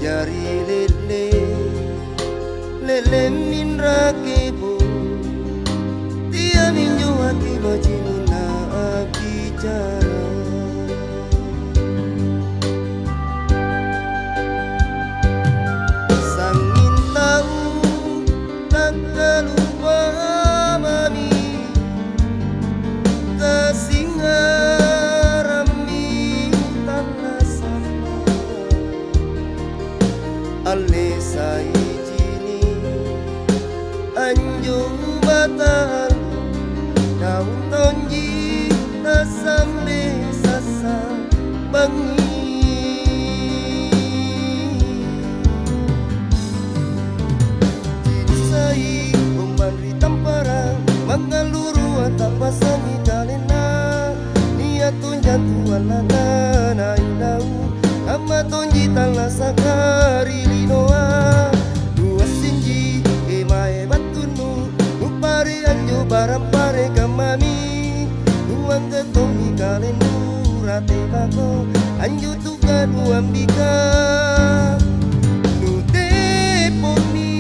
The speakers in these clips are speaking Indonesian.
jari lele lele min rakebo tia minjo hati bajinu na bicara sangin tahu tak lupa mami kasingarami tanah sama ale sai jini anjo batal daun tonji nasambe sasa bangi jini sai memberi tamparan mengaluru tak pasangi kalena niat tunjatuan lana na inau ama tonji tala sakari linoa dua sinji emae batunu upari anjo barampare kamami uang ketongi kalenu rate bako anjo tukan uambika nute poni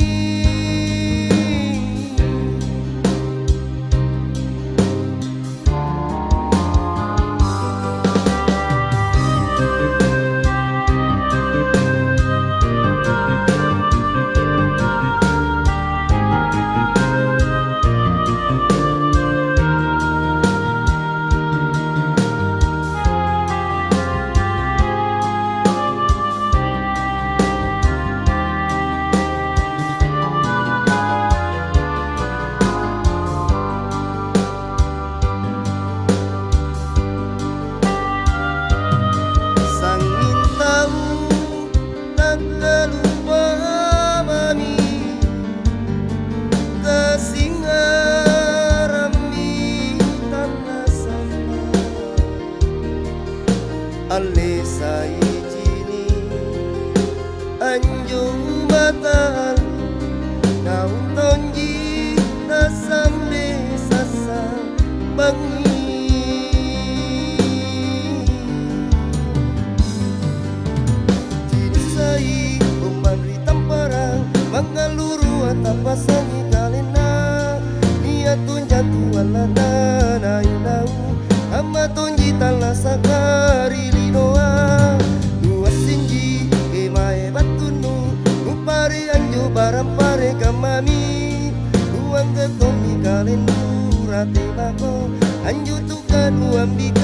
ale sai jini anjo batal daun tonji nasambe sasa bangi jini sai memberi tamparan mengaluru atap pasangi kalena niat tunjatuan lana na inau ama tonji tala sakari linoa dua sinji emae batunu upari anjo barampare kamami uang ketomi kalenu rate bako anjo tukan uambika